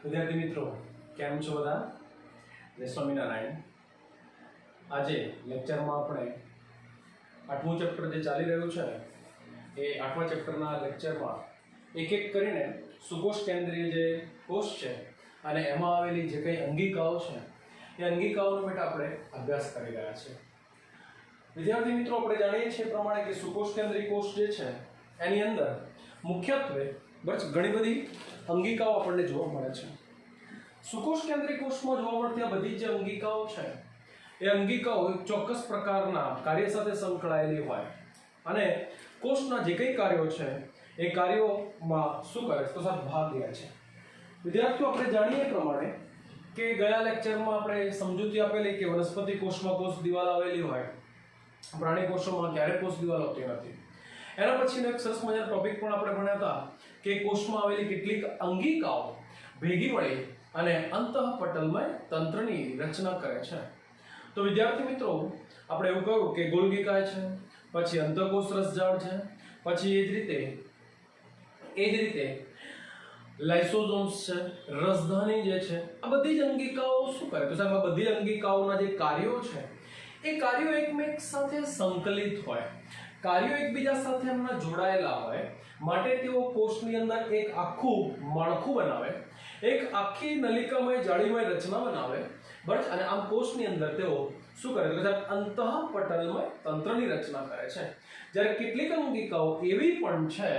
विद्यार्थी मित्रों केम छो बधा? जय स्वामीनारायण। आज लेक्चर में अपने 8मुं चेप्टर जे चाली रह्युं छे ए 8मा चेप्टरना लेक्चर में एक एक करीने सुकोष केंद्रीय जे कोष छे अने एमां आवेली जे कई अंगिकाओ छे ए अंगिकाओनो बेटा आपणे अभ्यास करी रह्या छे। विद्यार्थी मित्रों આપણે જાણીએ છીએ પ્રમાણે કે સુકોષ કેન્દ્રી કોષ જે છે એની અંદર મુખ્યત્વે બસ ઘણી બધી અંગિકાઓ આપણને જોવા મળે છે। સુકોષ કેન્દ્રી કોષમાં જોવા મળતી આ બધી જે અંગિકાઓ છે એ અંગિકાઓ એક ચોક્કસ પ્રકારના કાર્ય સાથે સંકળાયેલી હોય અને કોષના જે કંઈ કાર્યો છે એ કાર્યોમાં શું કરે તો સાહેબ ભાગ લે છે। વિદ્યાર્થીઓ આપણે જાણીએ પ્રમાણે કે ગયા લેક્ચરમાં આપણે સમજૂતી આપેલી કે વનસ્પતિ કોષમાં કોષ દિવાલ આવેલી હોય, प्राणी कोषों में क्यारे कोष दीवाल होती नहीं। एना पछीनो एक सरस मजानो टॉपिक पण आपणे भण्या हता के कोषमां आवेली કેટલીક अंगिकाओ भेगी मळी अने अंतःपटलमय तंत्रनी रचना करे छे। तो विद्यार्थी मित्रों आपणे एवुं कह्युं के गोल्गिकाय छे, पछी अंतःकोष रसजाળ छे, पछी ए ज रीते लाइसोसोम्स छे, रसधानी जे छे, आ बधी ज अंगिकाओ शुं करे तो साहेब आ बधी अंगिकाओना जे कार्यो छे એ કાર્યો એકમેક સાથે સંકલિત હોય, કાર્યો એકબીજા સાથે એમના જોડાયેલા હોય માટે તેઓ કોષની અંદર એક આખું માળખું બનાવે, એક આખી નલિકામય જાળીમય રચના બનાવે બરાબર। અને આમ કોષની અંદર તેઓ શું કરે તો અંતઃપટલમય તંત્રની રચના કરે છે। જ્યારે કેટલીક અંગિકાઓ એવી પણ છે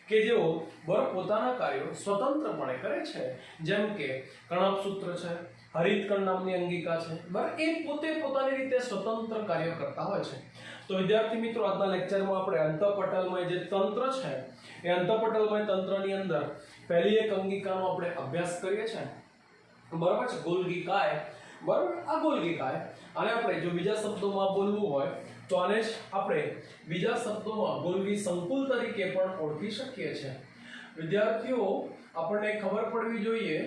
કે જેઓ બરાબર પોતાના કાર્યો સ્વતંત્રપણે કરે છે, જેમ કે કણાભસૂત્ર છે, हरितकण नामनी अंगिका है बराबर, ए पोते पोतानी रीते स्वतंत्र कार्य करता होय छे। तो विद्यार्थी मित्रों आजना लेक्चर में आपणे अंतःपटलमय जे तंत्र छे ए अंतःपटलमय तंत्रनी अंदर पहली एक अंगिकानो आपणे अभ्यास करीए छे बराबर छे, गोल्गिकाय बराबर। आ गोल्गिकाय आने आपणे जो बीजा शब्दोमां बोलवुं होय तो आने ज आपणे बीजा शब्दोमां गोल्गी संकुल तरीके पण ओळखी शकीए छे। विद्यार्थीओ आपणे खबर पड़वी जोईए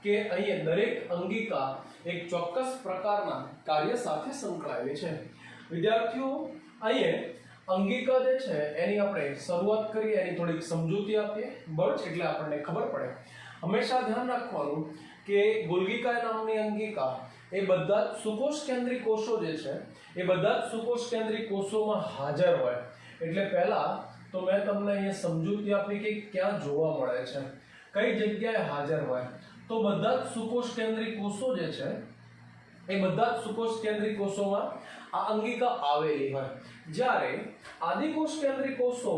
કે અહીં દરેક અંગિકા એક ચોક્કસ પ્રકારના કાર્ય સાથે સંકળાયેલી છે। વિદ્યાર્થીઓ અહીં અંગિકા જે છે એની આપણે શરૂઆત કરીએ, એની થોડીક સમજૂતી આપીએ બરાબર, એટલે આપણને ખબર પડે। હંમેશા ધ્યાન રાખવાનું કે ગોલ્ગિકા નામની અંગિકા એ બધા જ સુકોષ કેન્દ્રી કોષો જે છે એ બધા જ સુકોષ કેન્દ્રી કોષોમાં હાજર હોય। એટલે પહેલા તો મેં તમને અહીંયા સમજૂતી આપી કે ક્યાં જોવા મળે છે, કઈ જગ્યાએ હાજર હોય। तो બધા જ સુકોષ કેન્દ્રી કોષો જે છે એ બધા જ સુકોષ કેન્દ્રી કોષોમાં આ અંગિકા આવેલી હોય। જ્યારે આદિકોષ કેન્દ્રી કોષો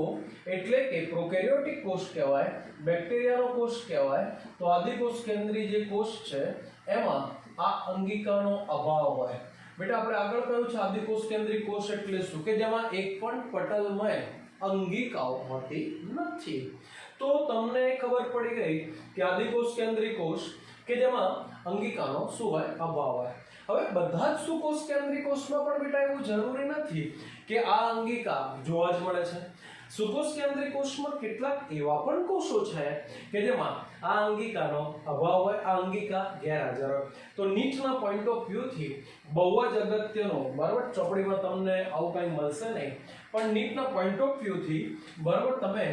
એટલે કે પ્રોકેરિયોટિક કોષ કહેવાય, બેક્ટેરિયાનો કોષ કહેવાય, તો આદિકોષ કેન્દ્રી જે કોષ છે એમાં આ અંગિકાનો અભાવ હોય। બેટા આપણે આગળ કહ્યું છે આદિકોષ કેન્દ્રી કોષ એટલે શું કે જેમાં એક પણ પટલમય અંગિકાઓ હોતી નથી। तो तमने खबर पड़ी गई कि आदिकोष केंद्री कोष के जेमां अंगिकानो शुं होय अभाव होय। हवे बधा ज सुकोष केंद्री कोषमां पण बेटा एवुं जरूरी नथी के आ अंगिका जोवा ज मळे छे। सुकोष केंद्री कोषमां કેટલાક એવા પણ કોષો છે કે જેમાં આ અંગિકાનો અભાવ હોય, આ અંગિકા ગેરહાજર હોય। તો નીટના પોઈન્ટ ઓફ વ્યૂ થી બહુ જ અગત્યનો બરાબર, ચોપડીમાં તમને આવું કંઈ મળશે નહીં, પણ નીટના પોઈન્ટ ઓફ વ્યૂ થી બરાબર તમે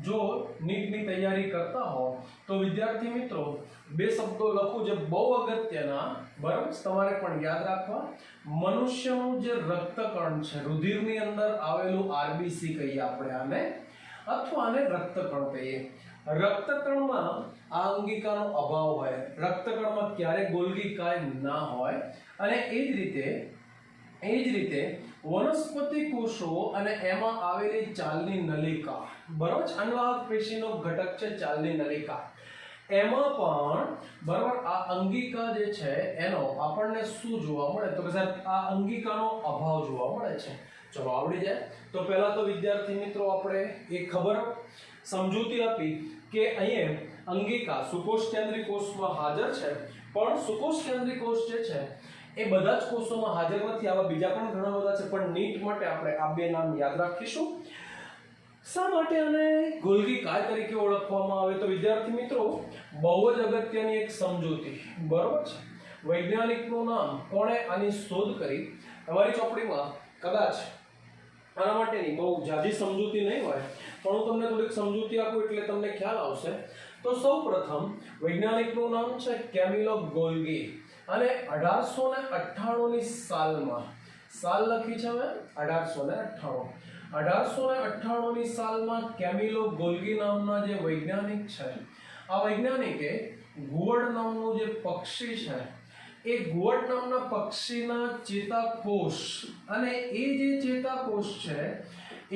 જો નીટની તૈયારી કરતા હો તો વિદ્યાર્થી મિત્રો બે શબ્દો લખું જે બહુ અગત્યના બરાબર તમારે પણ યાદ રાખવા। મનુષ્યનું જે રક્તકણ છે રુધિરની અંદર આવેલું આરબીસી કહીએ આપણે આને, અથવા આને રક્તકણ કહીએ। રક્તકણમાં આ અંગિકાનો અભાવ હોય, રક્તકણમાં ક્યારે ગોલ્ગિકાય ના હોય। અને એ જ રીતે વનસ્પતિ કોષો અને એમાં આવેલી ચાલની નલિકા બરાબર, અન્વાહક પેશીનો ઘટક છે ચાલની નલિકા, એમાં પણ બરાબર આ અંગિકા જે છે એનો આપણને શું જોવા મળે તો કે સાહેબ આ અંગિકાનો અભાવ જોવા મળે છે। ચલો આવડી જાય તો પહેલા તો વિદ્યાર્થી મિત્રો આપણે એક ખબર સમજૂતી આપી કે અહીંયા અંગિકા સુકોષ કેન્દ્રી કોષમાં હાજર છે, પણ સુકોષ કેન્દ્રી કોષ જે છે એ બધા જ કોષોમાં હાજર નથી। આવા બીજા પણ ઘણા બધા છે, પણ નીટ માટે આપણે આ બે નામ યાદ રાખીશું। શા માટે આને ગોલ્ગિકાય તરીકે ઓળખવામાં આવે તો વિદ્યાર્થી મિત્રો બહુ જ અગત્યની એક સમજૂતી બરોબર છે। વૈજ્ઞાનિકનું નામ કોણે આની શોધ કરી તમારી ચોપડીમાં કદાચ આના માટેની બહુ જાજી સમજૂતી નહીં હોય, પણ હું તમને થોડીક સમજૂતી આપું એટલે તમને ખ્યાલ આવશે. તો સૌપ્રથમ વૈજ્ઞાનિકનું નામ છે કેમિલો ગોલ્ગી અને 1898 ની સાલમાં, સાલ લખી છે મેં 1898, 1898 ની સાલમાં કેમિલો ગોલ્ગી નામના જે વૈજ્ઞાનિક છે, આ વૈજ્ઞાનિકે ઘુવડ નામનું જે પક્ષી છે એ ઘુવડ નામના પક્ષીના ચેતાકોષ અને એ જે ચેતાકોષ છે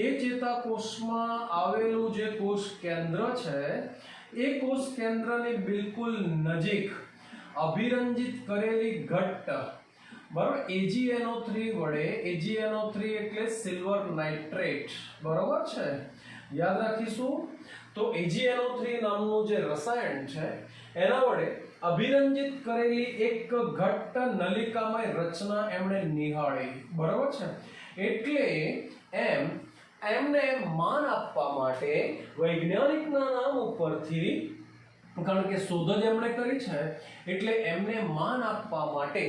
એ ચેતાકોષમાં આવેલું જે કોષ કેન્દ્ર છે એ કોષ કેન્દ્રની બિલકુલ નજીક અભિરંજિત કરેલી ઘટ્ટ બરાબર AgNO3 વડે, AgNO3 એટલે સિલ્વર નાઇટ્રેટ, બરાબર છે, યાદ રાખીશું. તો AgNO3 નામનું જે રસાયણ છે એના વડે અભિરંજિત કરેલી એક ઘટ્ટ નલિકામય રચના એમણે નિહાળી, બરાબર છે. એટલે એમને માન આપવા માટે વૈજ્ઞાનિકના નામ ઉપરથી, કારણ કે શોધ જ એમણે કરી છે એટલે એમને માન આપવા માટે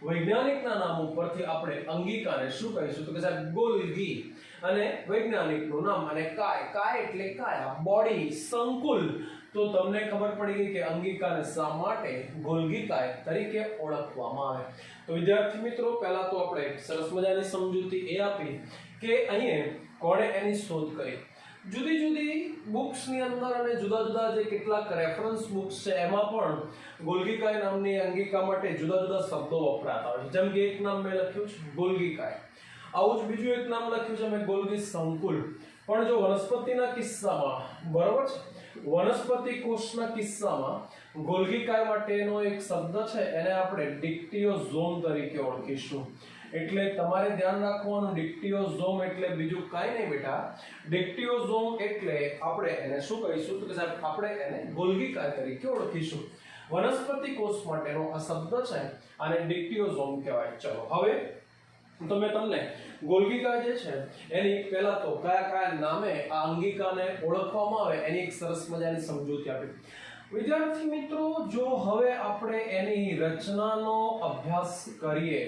વૈજ્ઞાનિકના નામ ઉપરથી આપણે અંગિકાને શું કહીશું તો કે સાહેબ ગોલ્ગી, અને વૈજ્ઞાનિકનું નામ અને કાય એટલે કાયા, બોડી, સંકુલ. તો તમને ખબર પડી ગઈ કે અંગિકાને શા માટે ગોલ્ગીકાય તરીકે ઓળખવામાં આવે. તો વિદ્યાર્થી મિત્રો, પહેલા તો આપણે સરસ મજાની સમજૂતી એ આપી કે અહીં કોણે એની શોધ કરી. જુદી જુદી બુક્સ ની અંદર અને જુદા જુદા જે કેટલાક રેફરન્સ બુક્સ છે એમાં પણ ગોલ્ગીકાય નામની અંગિકા માટે જુદા જુદા શબ્દો વપરાતા હોય છે. જેમ કે એક નામ મેં લખ્યું છે ગોલ્ગીકાય, આવું જ બીજું એક નામ લખ્યું છે મેં ગોલ્ગી સંકુલ. પણ જો વનસ્પતિના કિસ્સામાં, બરાબર છે, વનસ્પતિ કોષના કિસ્સામાં ગોલ્ગીકાય માટેનો એક શબ્દ છે એને આપણે ડિક્ટિયોઝોમ તરીકે ઓળખીશું. એટલે તમારે ધ્યાન રાખવાનું, ડિક્ટિયોઝોમ એટલે બીજું કાંઈ નહીં બેટા, ડિક્ટિયોઝોમ એટલે આપણે એને શું કહીશું તો કે સાહેબ આપણે એને ગોલ્ગીકાય તરીકે ઓળખીશું. વનસ્પતિ કોષ માટેનો આ શબ્દ છે આને ડિક્ટિયોઝોમ કહેવાય. ચલો હવે તો મેં તમને ગોલ્ગીકાય જે છે એની પહેલા તો કયા કયા નામે આ અંગિકાને ઓળખવામાં આવે એની એક સરસ મજાની સમજૂતી આપી. વિદ્યાર્થી મિત્રો, જો હવે આપણે એની રચનાનો અભ્યાસ કરીએ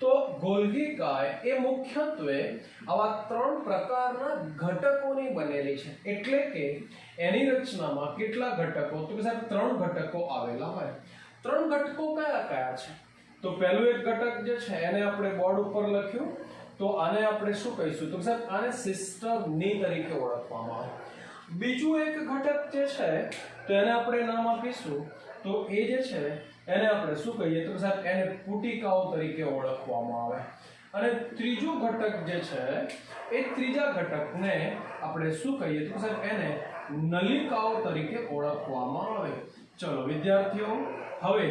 તો ગોલ્ગીકાય એ મુખ્યત્વે આવા 3 પ્રકારના ઘટકોની બનેલી છે. એટલે કે એની રચનામાં કેટલા ઘટકો તો કે સાહેબ 3 ઘટકો આવેલા હોય. 3 ઘટકો કયા કયા છે? તો પહેલું એક ઘટક જે છે એને આપણે બોર્ડ ઉપર લખ્યું, તો આને આપણે શું કહીશું તો સાહેબ આને સિસ્ટર ની તરીકે ઓળખવામાં આવે. બીજું એક ઘટક જે છે તો એને આપણે નામ આપીશું, તો એ જે છે એને આપણે શું કહીએ તો સાહેબ એને પુટિકાઓ તરીકે ઓળખવામાં આવે. અને ત્રીજું ઘટક જે છે એ ત્રીજા ઘટકને આપણે શું કહીએ તો સાહેબ એને નલિકાઓ તરીકે ઓળખવામાં આવે. ચલો વિદ્યાર્થીઓ, હવે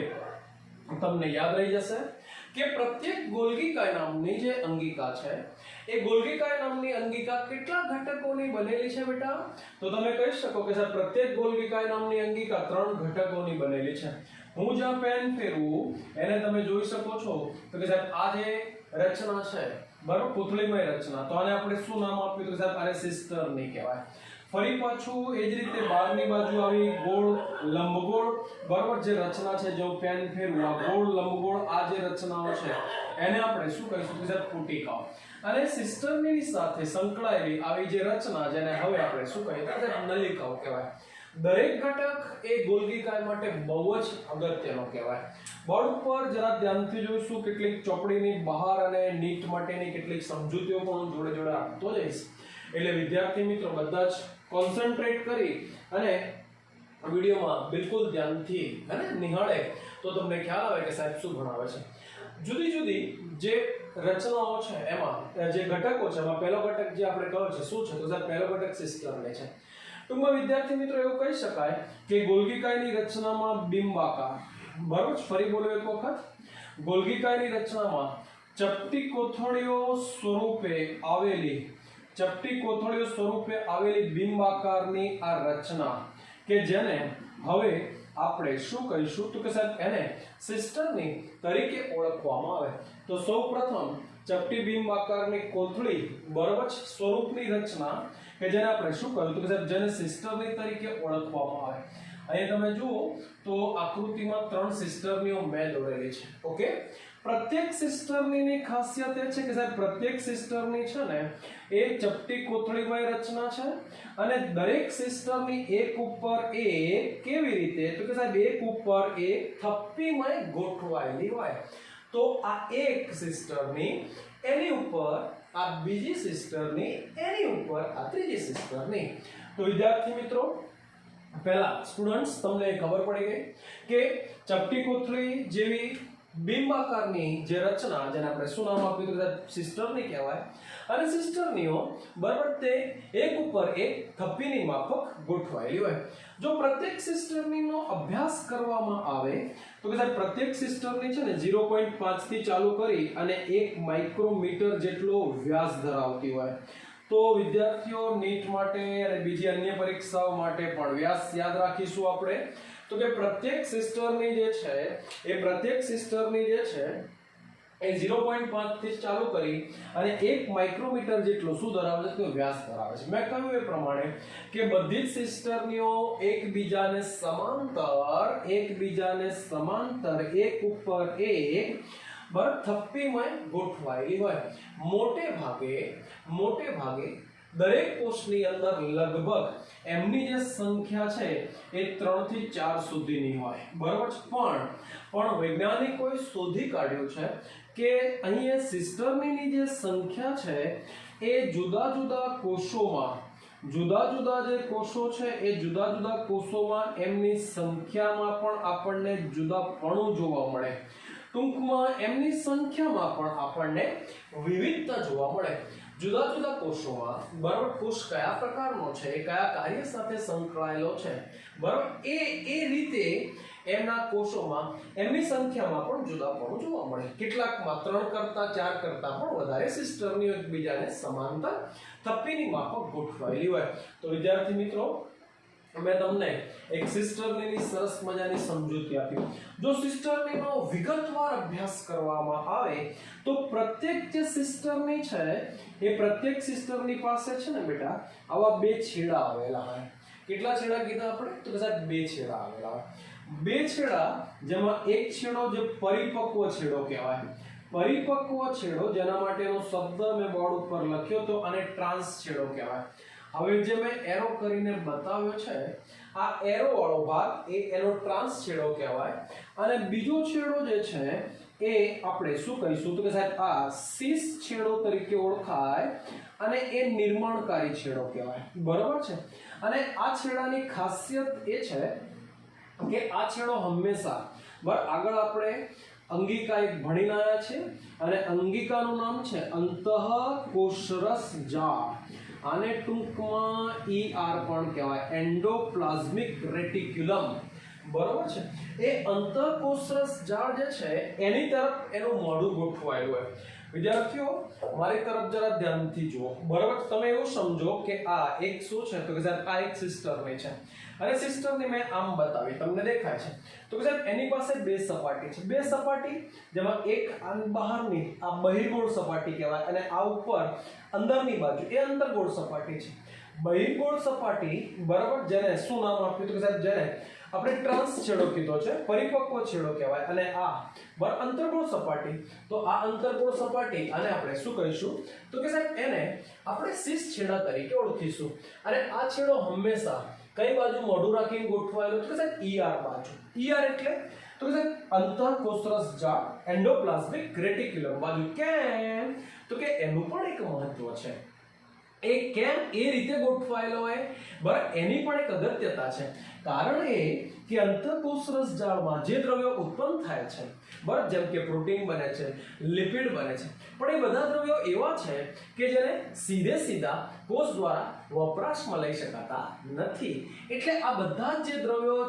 તમને યાદ રહી જશે કે પ્રત્યેક ગોલ્ગીકાય નામની જે અંગિકા છે એ ગોલ્ગીકાય નામની અંગિકા કેટલા ઘટકોની બનેલી છે બેટા? તો તમે કહી શકો કે સર પ્રત્યેક ગોલ્ગીકાય નામની અંગિકા 3 ઘટકોની બનેલી છે. હું જ્યાં પેન ફેરવું એને તમે જોઈ શકો છો તો કે સાહેબ આ જે રચના છે બરાબર, પૂતળીમય રચના, તો આને આપણે શું નામ આપ્યું તો સાહેબ આને સિસ્ટરની કહેવાય. ફરી પાછું એ જ રીતે બહારની બાજુ આવી ગોળ લંબગોળ બરાબર જે રચના છે, જો પેન ફેરવું આ ગોળ લંબગોળ આ જે રચનાઓ છે એને આપણે શું કહીશું કે પુટિકાઓ. અને સિસ્ટરની સાથે સંકળાયેલી આવી જે રચના જેને હવે આપણે શું કહીએ તો નલિકાઓ કહેવાય. દરેક ઘટક એ ગોલ્ગીકાય માટે બહુ જ અગત્યનો કહેવાય. બોર્ડ ઉપર જરા ધ્યાનથી જોઈશું, કેટલીક ચોપડીની બહાર અને નીટ માટેની કેટલીક સમજૂતીઓ પણ જોડે જોડે આપતો જઈશ. એટલે વિદ્યાર્થી મિત્રો બધા જ કોન્સન્ટ્રેટ કરી અને વિડીયોમાં બિલકુલ ધ્યાનથી નિહાળે તો તમને ખ્યાલ આવે કે સાહેબ શું ભણાવે છે. જુદી જુદી જે રચનાઓ છે એમાં જે ઘટકો છે એમાં પહેલો ઘટક જે આપણે કહ્યો છે શું છે તો સાહેબ પહેલો ઘટક સિસ્ટરને છે. ટૂંકમાં વિદ્યાર્થી મિત્રો એવું કહી શકાય કે ગોલ્ગીકાયની રચનામાં બિંબાકાર, બરોબર, ફરી બોલો એક વખત, ગોલ્ગીકાયની રચનામાં ચપટી કોથળીઓ સ્વરૂપે આવેલી બિંબાકારની આ રચના કે જેને હવે આપણે શું કહીશું તો કે સાહેબ એને સિસ્ટરની તરીકે ઓળખવામાં આવે. તો સૌપ્રથમ ચપટી બિંબાકારની કોથળી બરોબર સ્વરૂપની રચના કે જેને આપણે શું કહ્યું તો કે સાહેબ જેને સિસ્ટરની તરીકે ઓળખવામાં આવે. અહીં તમે જુઓ તો આકૃતિમાં 3 સિસ્ટરનીઓ મેં દોરેલી છે. ઓકે, પ્રત્યેક સિસ્ટરની ખાસિયત એ છે કે સાહેબ પ્રત્યેક સિસ્ટરની છે ને એ ચપટી કોથળીવાળી રચના છે અને દરેક સિસ્ટરની એક ઉપર એક કેવી રીતે તો કે સાહેબ એક ઉપર એક થપ્પીમાં ગોઠવાયેલી હોય. તો આ એક સિસ્ટરની એની ઉપર આ બીજી સિસ્ટરની એની ઉપર આ ત્રીજી સિસ્ટરની. તો વિદ્યાર્થી મિત્રો પહેલા સ્ટુડન્ટ્સ તમને ખબર પડી ગઈ કે ચપટી કોથળી જેવી બિંબાકારની જે રચના જેને આપણે શું નામ આપ્યું તો સિસ્ટરની કહેવાય અને સિસ્ટરનીઓ બરાબર તે એક ઉપર એક થપ્પીની માફક ગોઠવાયેલી હોય. જો પ્રત્યેક સિસ્ટરનીનો અભ્યાસ કરવામાં આવે તો કે સાહેબ પ્રત્યેક સિસ્ટરની છે ને 0.5 થી ચાલુ કરી અને 1 માઇક્રોમીટર જેટલો વ્યાસ ધરાવતી હોય. તો વિદ્યાર્થીઓ નીટ માટે અને બીજી અન્ય પરીક્ષાઓ માટે પણ વ્યાસ યાદ રાખીશું આપણે. તો કે પ્રત્યેક સિસ્ટરની જે છે એ પ્રત્યેક સિસ્ટરની જે છે એ 0.5 થી ચાલુ કરી અને 1 માઇક્રોમીટર જેટલો શું ધરાવે છે તો વ્યાસ ધરાવે છે. મેં કહ્યું એ પ્રમાણે કે બધી જ સિસ્ટરનીઓ એકબીજાને સમાંતર એક ઉપર એક બરાબર થપ્પીમાં ગોઠવાયેલી હોય. મોટે ભાગે દરેક કોષની અંદર લગભગ એમની જે સંખ્યા છે એ 3 થી 4 સુધીની હોય. બરાબર છે. પણ વૈજ્ઞાનિકોએ શોધી કાઢ્યું છે કે અહીં સિસ્ટરની જે સંખ્યા છે એ જુદા જુદા કોષોમાં જે કોષો છે એ જુદા કોષોમાં એમની સંખ્યામાં પણ આપણને જુદાપણું જોવા મળે. ટૂંકમાં એમની સંખ્યામાં પણ આપણને વિવિધતા જોવા મળે. જુદા કોષોમાં બરાબર કોષ કયા પ્રકારનો છે એ કયા કાર્ય સાથે સંકળાયેલો છે બરાબર એ રીતે એમના કોષોમાં એમની સંખ્યામાં પણ જુદાપણું જોવા મળે. કેટલાકમાં 3 કરતા 4 કરતા પણ વધારે સિસ્ટરની એકબીજાને સમાંતર થપ્પીની માફક ગોઠવાયેલી હોય. તો વિદ્યાર્થી મિત્રો મેં તમને એક સિસ્ટરનીની સરસ મજાની સમજૂતી આપી. જો સિસ્ટરનીનો વિગતવાર અભ્યાસ કરવામાં આવે તો પ્રત્યેક જે સિસ્ટરની છે એ પ્રત્યેક સિસ્ટરની પાસે છે ને બેટા આવા 2 છેડા આવેલા હોય. કેટલા છેડા કીધા આપણે તો કે સાહેબ 2 છેડા આવેલા હોય. 2 છેડા જેમાં એક છેડો જે પરિપક્વ છેડો કહેવાય. પરિપક્વ છેડો જેના માટેનો શબ્દ મેં બોર્ડ ઉપર લખ્યો તો અને ટ્રાન્સ છેડો કહેવાય. હવે જે મેં એરો કરીને બતાવ્યો છે આ એરો વાળો ભાગ એ એનો ટ્રાન્સ છેડો કહેવાય અને બીજો છેડો જે છે એ આપણે શું કહીશું તો કે સાહેબ આ સિસ છેડો તરીકે ઓળખાય અને એ નિર્માણકારી છેડો કહેવાય. બરાબર છે. અને આ છેડાની ખાસિયત એ છે કે આ છેડો હંમેશા આગળ આપણે અંગિકા એક ભણીને આવ્યા છે અને અંગિકાનું નામ છે અંતઃકોષરસ જાળ. આને ટૂંકમાં ER પણ કહેવાય, એન્ડોપ્લાઝમિક રેટિક્યુલમ. બરોબર છે. એ અંતઃકોષરસ જાળ જે છે એની તરફ એનું મોઢું ગોઠવાયેલું હોય. વિદ્યાર્થીઓ મારી તરફ જરા ધ્યાનથી જુઓ. બરાબર, તમે એવું સમજો કે આ એક શું છે તો કે સાહેબ આ એક સિસ્ટરની છે અને સિસ્ટરની મેં આમ બતાવી, તમને દેખાય છે તો કે સાહેબ એની પાસે 2 સપાટી છે. 2 સપાટી જેમાં એક બહારની આ બહિર્ગોળ સપાટી કહેવાય અને આ ઉપર અંદરની બાજુ એ અંતર્ગોળ સપાટી છે. બહિર્ગોળ સપાટી બરાબર જેને શું નામ આપ્યું તો કે સાહેબ જેને આપણે ટ્રાન્સ છેડો કીધો છે, પરિપક્વ છેડો કહેવાય અને આ અંતર્ગોળ સપાટી. તો આ અંતર્ગોળ સપાટી આને આપણે શું કહીશું તો કે સાહેબ એને આપણે સિસ છેડા તરીકે ઓળખીશું. અને આ છેડો હંમેશા કઈ બાજુ મોઢું રાખીને ગોઠવાયેલો તો કે સાહેબ ER બાજુ. ER એટલે તો કે સાહેબ અંતઃકોષરસ જાળ, એન્ડોપ્લાઝમિક રેટિક્યુલમ બાજુ. કેમ તો કે એનું પણ એક મહત્વ છે. એ કેમ એ રીતે ગોઠવાયેલો હોય બરાબર એની પણ એક અગત્યતા છે. કારણ એ કે અંતઃકોષરસ જાળમાં જે દ્રવ્યો ઉત્પન્ન થાય છે બરાબર, જેમ કે પ્રોટીન બને છે, લિપિડ બને છે, પણ એ બધા દ્રવ્યો એવા છે કે જેને સીધા કોષ દ્વારા વપરાશમાં લઈ શકાતા નથી. એટલે આ બધા જે દ્રવ્યો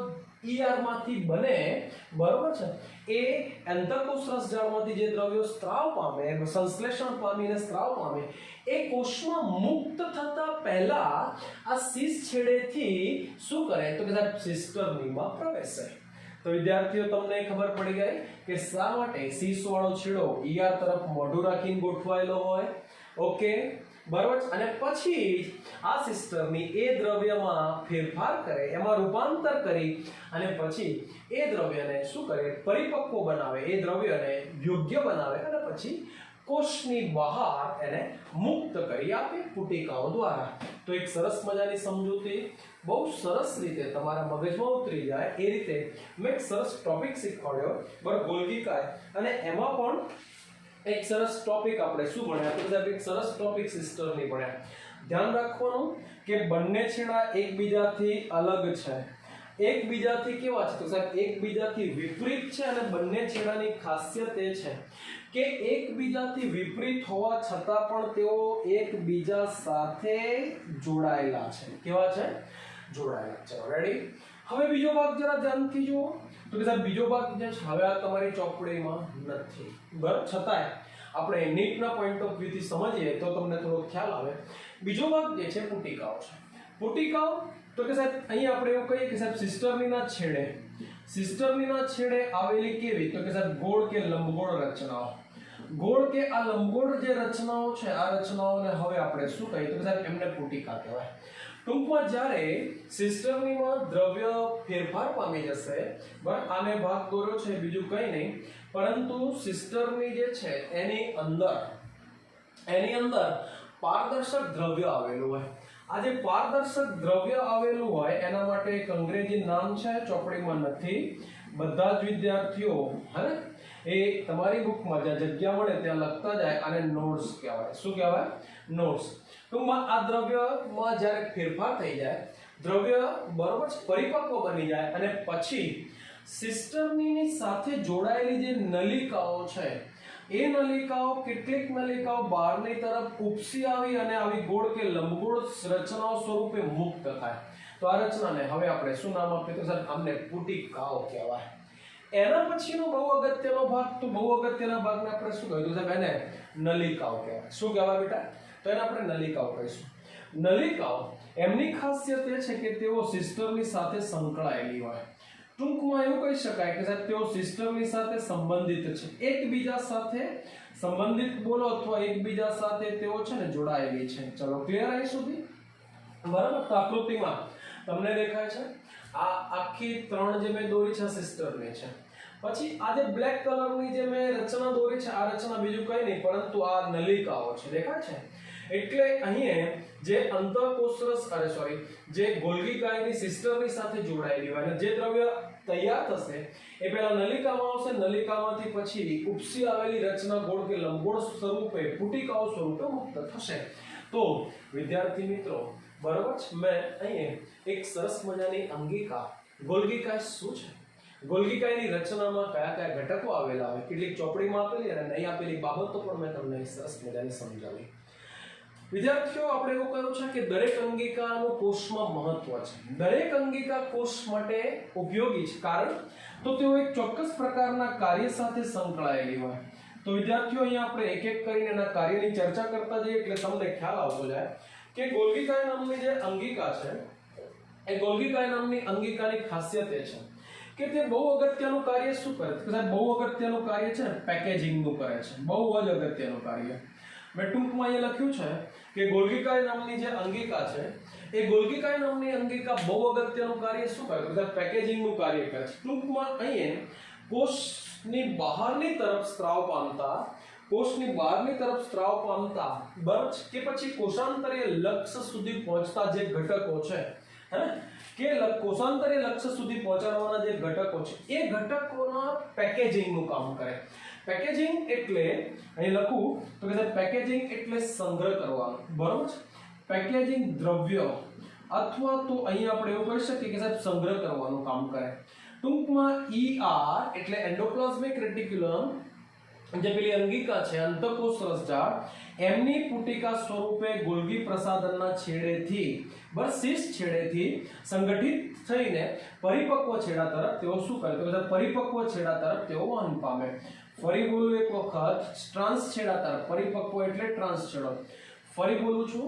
ER માંથી બને બરોબર છે એ અંતઃકોષરસ જાળમાંથી જે દ્રવ્યો સ્ત્રાવ પામે, સંશ્લેષણ પામીને સ્ત્રાવ પામે, એ કોષમાં મુક્ત થતા પહેલા આ સિસ છેડેથી શું કરે તો કે સાહેબ સિસ્ટર્નીમાં પ્રવેશે. તો વિદ્યાર્થીઓ તમને ખબર પડી ગઈ કે શા માટે સિસ વાળો છેડો ER તરફ મોઢું રાખીને ગોઠવાયેલો હોય. ઓકે, બરાબર. અને પછી આ સિસ્ટરની એ દ્રવ્યમાં ફેરફાર કરે, એમાં રૂપાંતર કરી અને પછી એ દ્રવ્યને શું કરે, પરિપક્વ બનાવે, એ દ્રવ્યને યોગ્ય બનાવે અને પછી કોષની બહાર એને મુક્ત કરી આપે પુટિકાઓ દ્વારા. તો એક સરસ મજાની સમજૂતી, બહુ સરસ રીતે તમારા મગજમાં ઉતરી જાય એ રીતે મેં એક સરસ ટોપિક શીખવાડ્યો, બરાબર, ગોલ્ગી કાય. અને એમાં પણ એક સરસ ટોપિક આપણે શું ભણ્યા, તો સાહેબ એક સરસ ટોપિક સિસ્ટરની ભણ્યા. ધ્યાન રાખવાનું કે બંને છેડા એકબીજાથી અલગ છે, એકબીજાથી કેવા છે, તો સાહેબ એકબીજાથી વિપરીત છે. અને બંને છેડાની ખાસિયત એ છે કે એકબીજાથી વિપરીત હોવા છતાં પણ તેઓ એકબીજા સાથે જોડાયેલા છે. કેવા છે? જોડાયેલા. ચલો રેડી. હવે બીજો ભાગ જરા ધ્યાનથી જુઓ. તો કે સાહેબ બીજો ભાગ જે છે હવે આ તમારી ચોપડીમાં નથી, બરાબર, છતાંય આપણે નીટના પોઈન્ટ ઓફ વ્યૂથી સમજીએ તો તમને થોડો ખ્યાલ આવે. બીજો ભાગ જે છે પુટિકાઓ છે. પુટિકાઓ તો કે સાહેબ અહીં આપણે એવું કહીએ કે સાહેબ સિસ્ટર્નીના છેડે આવેલી કેવી, તો કે સાહેબ ગોળ કે લંબગોળ રચનાઓ. ગોળ કે આ લંબગોળ જે રચનાઓ છે, આ રચનાઓને હવે આપણે શું કહીએ, તો કે સાહેબ એમને પુટિકા કહેવાય. ટૂંકમાં જ્યારે સિસ્ટર્નીમાં દ્રવ્ય ફેરફાર પામી જશે, બરાબર, આને ભાગ દોર્યો છે બીજું કંઈ નહીં પરંતુ સિસ્ટરની જે છે એની અંદર પારદર્શક દ્રવ્ય આવેલું હોય. આ જે પારદર્શક દ્રવ્ય આવેલું હોય એના માટે એક અંગ્રેજી નામ છે, ચોપડીમાં નથી. બધા જ વિદ્યાર્થીઓ હે એ તમારી બુકમાં જ્યાં જગ્યા મળે ત્યાં લખતા જાય. આને નોટ્સ કહેવાય. શું કહેવાય? નોટ્સ. ટૂંકમાં આ દ્રવ્યમાં જ્યારે ફેરફાર થઈ જાય, દ્રવ્ય બરોબર પરિપક્વ બની જાય અને પછી સિસ્ટર્નીની સાથે જોડાયેલી જે નલિકાઓ છે એ નલિકાઓ, કેટલીક નલિકાઓ બહારની તરફ ઉપસી આવી અને આવી ગોળ કે લંબગોળ રચનાઓ સ્વરૂપે મુક્ત થાય. તો આ રચનાને હવે આપણે શું નામ આપીએ, તો સર આમને પુટિકાઓ કહેવાય. એના પછીનો બહુ અગત્યનો ભાગ, તો બહુ અગત્યના ભાગને આપણે શું કહીશું સાહેબ, એને નલિકાઓ કહેવાય. શું કહેવાય બેટા? તો એને આપણે નલિકાઓ કહીશું. નલિકાઓ એમની ખાસિયત એ છે કે તેઓ સિસ્ટરની સાથે સંકળાયેલી હોય. ટૂંકમાં એવું કહી શકાય કે સાહેબ તેઓ સિસ્ટરની સાથે સંબંધિત છે, એકબીજા સાથે સંબંધિત બોલો અથવા એકબીજા સાથે તેઓ છે ને જોડાયેલી છે. ચલો ક્લિયર અહીં સુધી? બરાબર. તો આકૃતિમાં તમને દેખાય છે આ આખી ત્રણ જે મેં દોરી છે સિસ્ટરની છે. પછી આ જે બ્લેક કલરની જે મેં રચના દોરી છે, આ રચના બીજું કંઈ નહીં પરંતુ આ નલિકાઓ છે. દેખાય છે? એટલે અહીં જે અંતઃકોષરસ જે ગોલ્ગી કાયની સિસ્ટરની સાથે જોડાયેલી હોય અને જે દ્રવ્ય તૈયાર થશે એ પહેલા નલિકામાં આવશે, નલિકામાંથી પછી ઉપસી આવેલી રચના ગોળ કે લંબગોળ સ્વરૂપે પુટિકાઓ સ્વરૂપે મુક્ત થશે. તો વિદ્યાર્થી મિત્રો બરોબર છે, મેં અહીં એક સરસ મજાની અંગિકા, ગોલ્ગી કાય શું છે, ગોલ્ગી કાયની રચનામાં કયા કયા ઘટકો આવેલા હોય, કેટલીક ચોપડીમાં આપેલી અને નહીં આપેલી બાબતો પણ મેં તમને સરસ મજાની સમજાવી. વિદ્યાર્થીઓ આપણે એવું કહ્યું છે કે દરેક અંગિકાનું કોષમાં મહત્વ છે. દરેક અંગિકા કોષ માટે ઉપયોગી છે, કારણ તો તેઓ એક ચોક્કસ પ્રકારના કાર્ય સાથે સંકળાયેલી હોય. તો વિદ્યાર્થીઓ અહીંયા આપણે એક એક કરીને એના કાર્યની ચર્ચા કરતા જઈએ એટલે તમને ખ્યાલ આવતો જાય કે ગોલ્ગી કાય નામની જે અંગિકા છે એ ગોલ્ગી કાય નામની અંગિકાની ખાસિયત એ છે કે તે બહુ અગત્યનું કાર્ય શું કરે છે? સાહેબ બહુ અગત્યનું કાર્ય છે ને પેકેજિંગનું કરે છે. બહુ જ અગત્યનું કાર્ય. મેં ટૂંકમાં અહીંયા લખ્યું છે કે ગોલ્ગી કાય નામની જે અંગિકા છે એ ગોલ્ગી કાય નામની અંગિકા બહુ અગત્યનું કાર્ય શું કરે છે? પેકેજિંગનું કાર્ય કરે છે. ટૂંકમાં અહીંયા કોષની બહારની તરફ સ્ત્રાવ પામતા બરાબર કે પછી કોષાંતરીય લક્ષ્ય સુધી પહોંચતા જે ઘટકો છે હે કે કોષાંતરીય લક્ષ્ય સુધી પહોંચાડવાના જે ઘટકો છે એ ઘટકોના પેકેજિંગનું કામ કરે. પેકેજિંગ એટલે અહીં લખું તો કે પેકેજિંગ એટલે સંગ્રહ કરવાનો, બરોબર છે. પેકેજિંગ દ્રવ્ય અથવા તો અહીં આપણે એવું કહી શકીએ કે સાહેબ સંગ્રહ કરવાનું કામ કરે. ટૂંકમાં ER એટલે એન્ડોપ્લાઝમિક રેટિક્યુલમ જે પેલી અંગિકા છે અંતઃકોષ રસજાળ એમની પુટિકા સ્વરૂપે ગોલ્ગી પ્રસાધનના છેડેથી શીર્ષ છેડેથી સંગઠિત થઈને પરિપક્વ છેડા તરફ તેઓ શું કરે? તો પરિપક્વ છેડા તરફ તેઓ વહન પામે. ફરી બોલું એક વખત, ટ્રાન્સ છેડા તરફ. પરિપક્વ એટલે ટ્રાન્સ છેડો. ફરી બોલું છું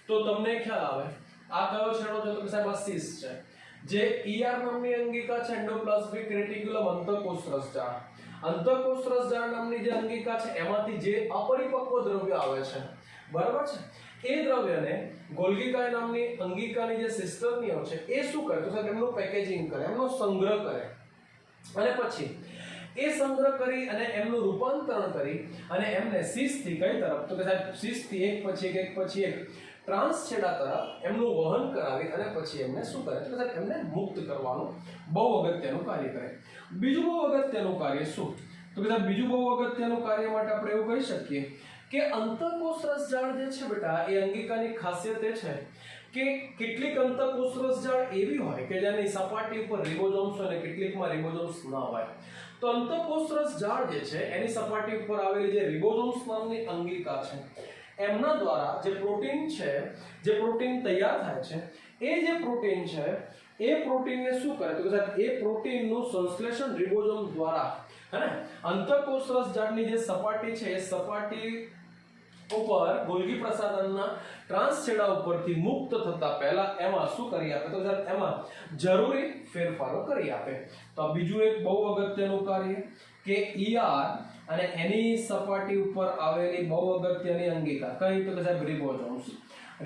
તો તમને ખ્યાલ આવે. આ કયો છેડો છે? તો સાહેબ આ શીર્ષ છે. જે ER નામની અંગિકા છે એન્ડોપ્લાઝમિક રેટિક્યુલમ અંતઃકોષ રસજાળ. અંતઃકોષ રસજાળ નામની જે અંગિકા છે એમાંથી જે અપરિપક્વ દ્રવ્ય આવે છે, બરાબર છે, એ દ્રવ્યને ગોલ્ગી કાય નામની અંગિકાની જે સિસ્ટર્નીઓ છે એ શું કરે તો સાહેબ એમનું પેકેજિંગ કરે, એમનો સંગ્રહ કરે, અને પછી એ સંગ્રહ કરી અને એમનું રૂપાંતરણ કરી અને એમને શીશથી કઈ તરફ તો કે સાહેબ શીશથી એક પછી એક ટ્રાન્સછેડા તરફ એમનું વહન કરાવી અને પછી એમને શું કરે તો સાહેબ એમને મુક્ત કરવાનું બહુ અગત્યનું કાર્ય કરે. બીજું બહુ અગત્યનું કાર્ય શું તો કે સાહેબ બીજું બહુ અગત્યનું કાર્ય માટે આપણે એવું કહી શકીએ કે અંતઃકોષ રસજાળ જે છે બેટા એ અંગિકાની ખાસિયત એ છે કે કેટલીક અંતઃકોષ રસજાળ એવી હોય કે જેની સપાટી ઉપર રિબોઝોમ્સ હોય અને કેટલીકમાં રિબોઝોમ્સ ના હોય. તો અંતઃકોષ રસજાળ જે છે એની સપાટી ઉપર આવેલી જે રિબોઝોમ્સ નામની અંગિકા છે એમના દ્વારા જે પ્રોટીન છે, જે પ્રોટીન તૈયાર થાય છે, એ જે પ્રોટીન છે એ પ્રોટીનને શું કરે તો કે સાહેબ એ પ્રોટીનનું સંશ્લેષણ રિબોઝોમ દ્વારા હે ને અંતઃકોષ રસજાળની જે સપાટી છે એ સપાટી ઉપર ગોલ્ગી પ્રસાધનના ટ્રાન્સછેડા ઉપરથી મુક્ત થતા પહેલા એમાં શું કરી આપે તો સાહેબ એમાં જરૂરી ફેરફારો કરી આપે. તો આ બીજું એક બહુ અગત્યનું કાર્ય કે ER અને એની સપાટી ઉપર આવેલી બહુ અગત્યની અંગિકા કઈ તો કે સાહેબ રિબોઝોમ્સ.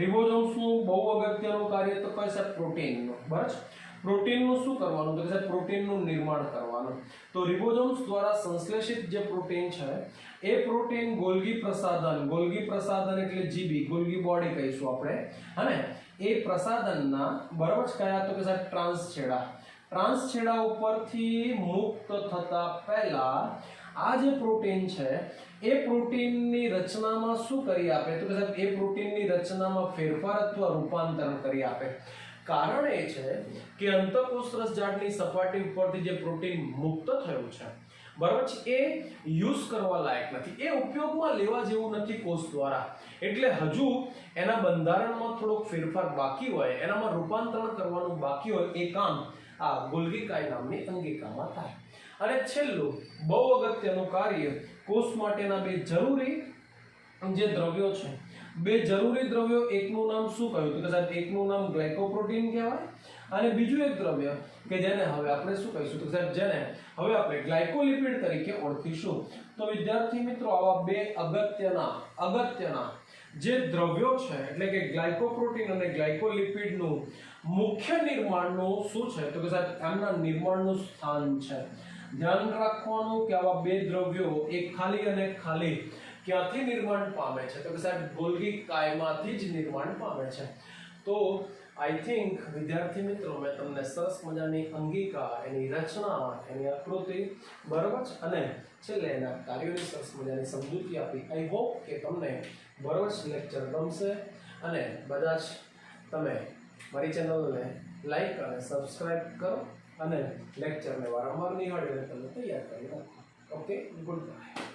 રિબોઝોમ્સનું બહુ અગત્યનું કાર્ય તો કઈ સાહેબ પ્રોટીનનું. બરાબર, પ્રોટીનનું શું કરવાનું તો કે સાહેબ પ્રોટીનનું નિર્માણ કરવાનું. તો રિબોઝોમ્સ દ્વારા સંશ્લેષિત જે પ્રોટીન છે એ પ્રોટીન ગોલ્ગી પ્રસાધન એટલે જીબી ગોલ્ગી બોડી કહીશું આપણે, અને એ પ્રસાધનના બરાબર કયા તો કે સાહેબ ટ્રાન્સછેડા ઉપરથી મુક્ત થતા પહેલા આ જે પ્રોટીન છે એ પ્રોટીનની રચનામાં શું કરી આપે તો કે સાહેબ એ પ્રોટીનની રચનામાં ફેરફાર અથવા રૂપાંતરણ કરી આપે. કારણ એ છે કે અંતઃકોષ રસજાળની સપાટી ઉપરથી જે પ્રોટીન મુક્ત થયું છે બરાબર છે એ યુઝ કરવા લાયક નથી, એ ઉપયોગમાં લેવા જેવું નથી કોષ દ્વારા, એટલે હજુ એના બંધારણમાં થોડોક ફેરફાર બાકી હોય, એનામાં રૂપાંતરણ કરવાનું બાકી હોય, એ કામ આ ગોલ્ગી કાય નામની અંગિકામાં થાય. અને છેલ્લું બહુ અગત્યનું કાર્ય કોષ માટેના બે જરૂરી જે દ્રવ્યો છે, બે જરૂરી દ્રવ્યો, એકનું નામ શું કહ્યું તો કે સાહેબ એકનું નામ ગ્લાયકોપ્રોટીન કહેવાય અને બીજું એક દ્રવ્ય કે જેને હવે આપણે શું કહીશું તો સાહેબ જેને હવે આપણે ગ્લાયકોલિપિડ તરીકે ઓળખીશું. તો વિદ્યાર્થી મિત્રો આવા બે અગત્યના જે દ્રવ્યો છે એટલે કે ગ્લાયકોપ્રોટીન અને ગ્લાયકોલિપિડનું મુખ્ય નિર્માણનું શું છે તો કે સાહેબ એમના નિર્માણનું સ્થાન છે. ધ્યાન રાખવાનું કે આવા બે દ્રવ્યો એક ખાલી અને ખાલી ક્યાંથી નિર્માણ પામે છે તો કે સાહેબ ગોલ્ગી કાયમાંથી જ નિર્માણ પામે છે. તો આઈ થિંક વિદ્યાર્થી મિત્રો મેં તમને સરસ મજાની અંગિકા, એની રચના, એની આકૃતિ બરાબર છે અને છેલ્લે એના કાર્યોની સરસ મજાની સમજૂતી આપી. આઈ હોપ કે તમને બરાબર લેક્ચર ગમશે અને બધા જ તમે મારી ચેનલને લાઈક અને સબસ્ક્રાઇબ કરો અને લેક્ચરને વારંવાર નિહાળીને તમે તૈયાર કરી રાખો. Okay, good bye.